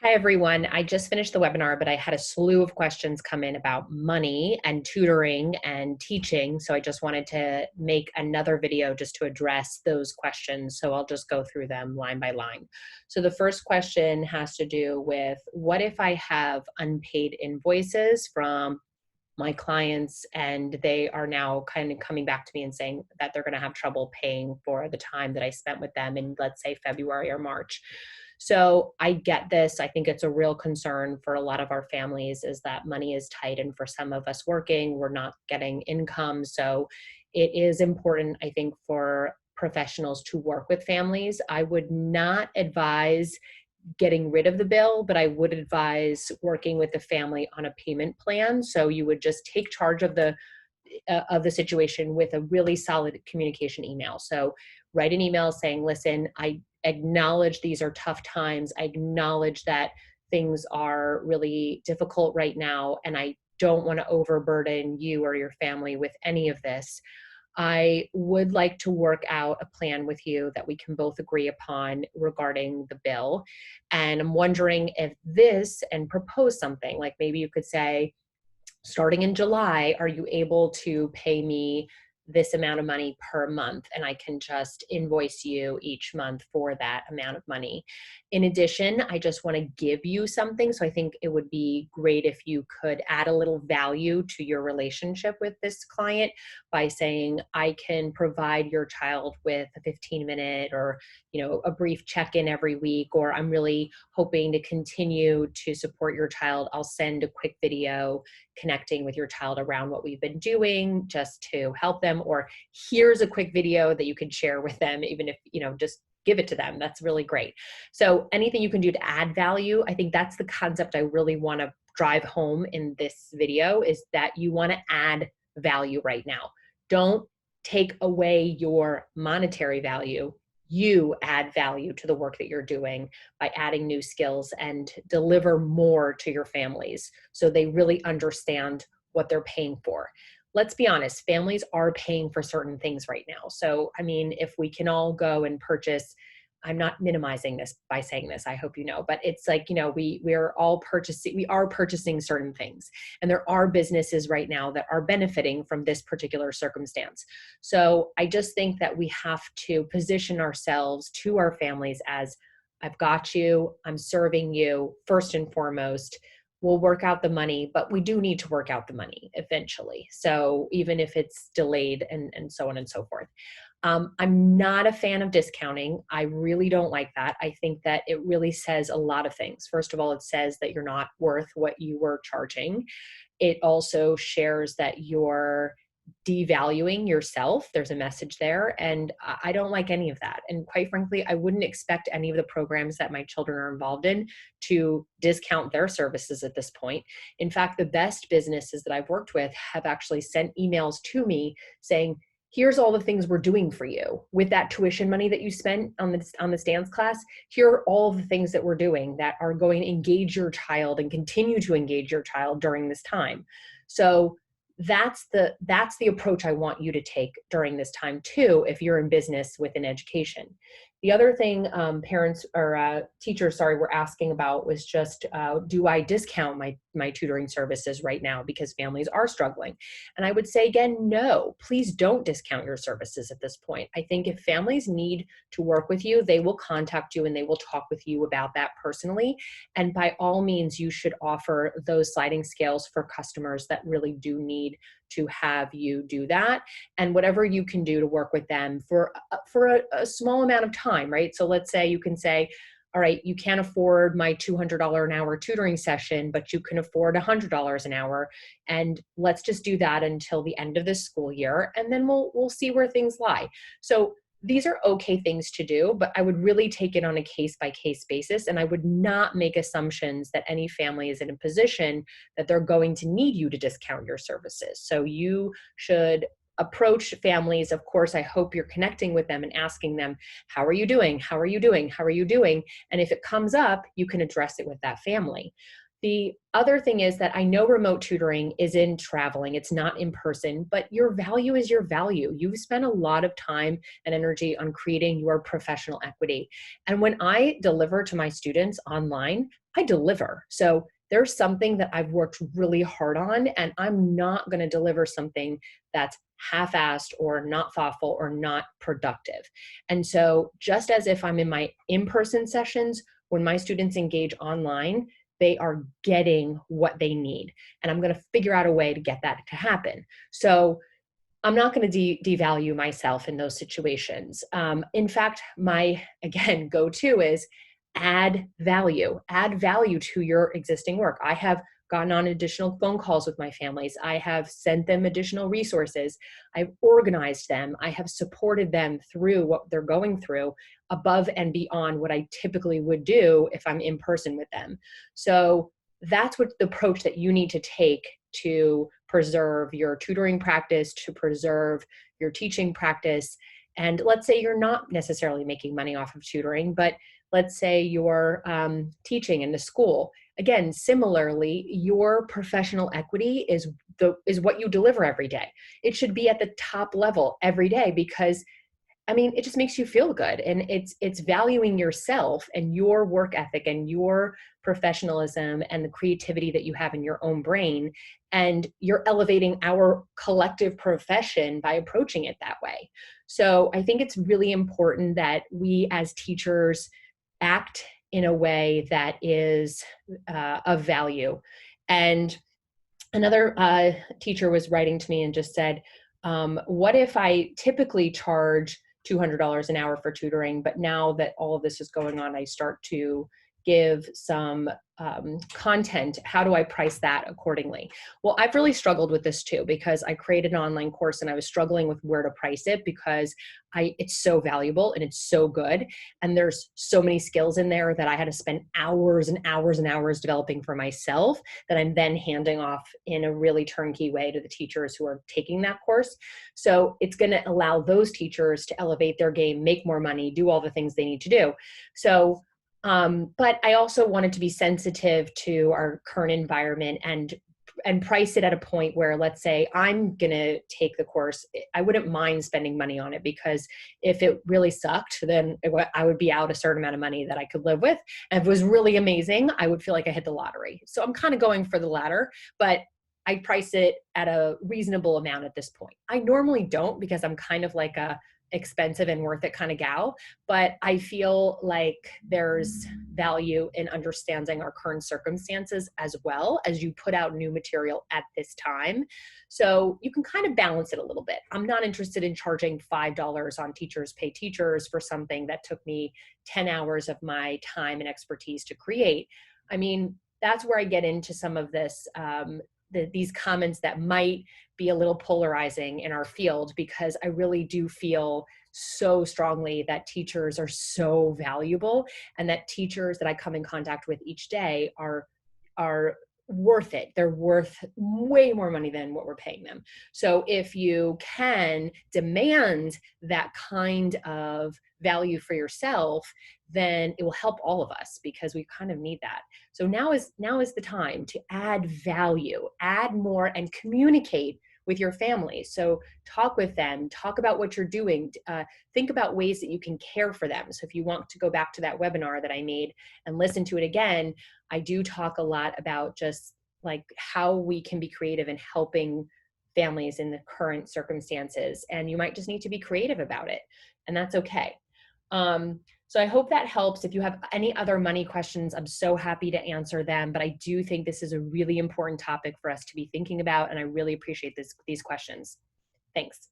Hi, everyone. I just finished the webinar, but I had a slew of questions come in about money and tutoring and teaching. So I just wanted to make another video just to address those questions. So I'll just go through them line by line. So the first question has to do with, what if I have unpaid invoices from my clients and they are now kind of coming back to me and saying that they're going to have trouble paying for the time that I spent with them in, let's say, February or March. So I get this. I think it's a real concern for a lot of our families is that money is tight. And for some of us working, we're not getting income. So it is important, I think, for professionals to work with families. I would not advise getting rid of the bill, but I would advise working with the family on a payment plan. So you would just take charge of the situation with a really solid communication email. So write an email saying, listen, I acknowledge these are tough times. I acknowledge that things are really difficult right now, and I don't want to overburden you or your family with any of this. I would like to work out a plan with you that we can both agree upon regarding the bill. And I'm wondering if this, and propose something, like maybe you could say, starting in July, are you able to pay me this amount of money per month? And I can just invoice you each month for that amount of money. In addition, I just want to give you something. So I think it would be great if you could add a little value to your relationship with this client by saying, I can provide your child with a 15-minute or, a brief check-in every week, or I'm really hoping to continue to support your child. I'll send a quick video connecting with your child around what we've been doing just to help them, or here's a quick video that you can share with them, even if, just give it to them. That's really great. So anything you can do to add value, I think that's the concept I really want to drive home in this video, is that you want to add value right now. Don't take away your monetary value. You add value to the work that you're doing by adding new skills and deliver more to your families so they really understand what they're paying for. Let's be honest, families are paying for certain things right now. So, I mean, if we can all go and purchase, I'm not minimizing this by saying this, I hope you know, but it's like, we are purchasing certain things. And there are businesses right now that are benefiting from this particular circumstance. So I just think that we have to position ourselves to our families as, I've got you, I'm serving you first and foremost. We'll work out the money, but we do need to work out the money eventually. So even if it's delayed and so on and so forth. I'm not a fan of discounting. I really don't like that. I think that it really says a lot of things. First of all, it says that you're not worth what you were charging. It also shares that you're devaluing yourself. There's a message there. And I don't like any of that. And quite frankly, I wouldn't expect any of the programs that my children are involved in to discount their services at this point. In fact, the best businesses that I've worked with have actually sent emails to me saying, here's all the things we're doing for you with that tuition money that you spent on this dance class. Here are all the things that we're doing that are going to engage your child and continue to engage your child during this time. So that's the approach I want you to take during this time too, if you're in business within education. The other thing parents or teachers, were asking about was just, do I discount my tutoring services right now because families are struggling? And I would say again, no, please don't discount your services at this point. I think if families need to work with you, they will contact you and they will talk with you about that personally. And by all means, you should offer those sliding scales for customers that really do need to have you do that, and whatever you can do to work with them for a small amount of time, right? So let's say you can say, all right, you can't afford my $200 an hour tutoring session, but you can afford $100 an hour, and let's just do that until the end of this school year, and then we'll see where things lie. So these are okay things to do, but I would really take it on a case-by-case basis, and I would not make assumptions that any family is in a position that they're going to need you to discount your services. So you should approach families. Of course, I hope you're connecting with them and asking them, how are you doing? How are you doing? How are you doing? And if it comes up, you can address it with that family. The other thing is that I know remote tutoring is in traveling, it's not in person, but your value is your value. You've spent a lot of time and energy on creating your professional equity. And when I deliver to my students online, I deliver. So there's something that I've worked really hard on, and I'm not going to deliver something that's half-assed or not thoughtful or not productive. And so just as if I'm in my in-person sessions, when my students engage online, they are getting what they need. And I'm going to figure out a way to get that to happen. So I'm not going to devalue myself in those situations. In fact, my, again, go-to is add value to your existing work. I have gotten on additional phone calls with my families. I have sent them additional resources. I've organized them. I have supported them through what they're going through above and beyond what I typically would do if I'm in person with them. So that's what the approach that you need to take to preserve your tutoring practice, to preserve your teaching practice. And let's say you're not necessarily making money off of tutoring, but let's say you're teaching in the school. Again, similarly, your professional equity is what you deliver every day. It should be at the top level every day, because I mean, it just makes you feel good, and it's valuing yourself and your work ethic and your professionalism and the creativity that you have in your own brain, and you're elevating our collective profession by approaching it that way. So I think it's really important that we as teachers act in a way that is of value. And another teacher was writing to me and just said, what if I typically charge $200 an hour for tutoring, but now that all of this is going on, I start to give some content. How do I price that accordingly? Well, I've really struggled with this too, because I created an online course and I was struggling with where to price it, because it's so valuable and it's so good. And there's so many skills in there that I had to spend hours and hours and hours developing for myself, that I'm then handing off in a really turnkey way to the teachers who are taking that course. So it's going to allow those teachers to elevate their game, make more money, do all the things they need to do. So but I also wanted to be sensitive to our current environment and price it at a point where, let's say I'm going to take the course, I wouldn't mind spending money on it, because if it really sucked, then I would be out a certain amount of money that I could live with. And if it was really amazing, I would feel like I hit the lottery. So I'm kind of going for the latter, but I price it at a reasonable amount at this point. I normally don't, because I'm kind of like a expensive and worth it kind of gal, but I feel like there's value in understanding our current circumstances as well as you put out new material at this time. So you can kind of balance it a little bit. I'm not interested in charging $5 on Teachers Pay Teachers for something that took me 10 hours of my time and expertise to create. I mean, that's where I get into some of this, these comments that might be a little polarizing in our field, because I really do feel so strongly that teachers are so valuable, and that teachers that I come in contact with each day are worth it. They're worth way more money than what we're paying them. So if you can demand that kind of value for yourself, then it will help all of us, because we kind of need that. So now is the time to add value, add more, and communicate with your family. So talk with them, talk about what you're doing, think about ways that you can care for them. So if you want to go back to that webinar that I made and listen to it again, I do talk a lot about just like how we can be creative in helping families in the current circumstances. And you might just need to be creative about it, and that's okay. So I hope that helps. If you have any other money questions, I'm so happy to answer them, but I do think this is a really important topic for us to be thinking about, and I really appreciate these questions. Thanks.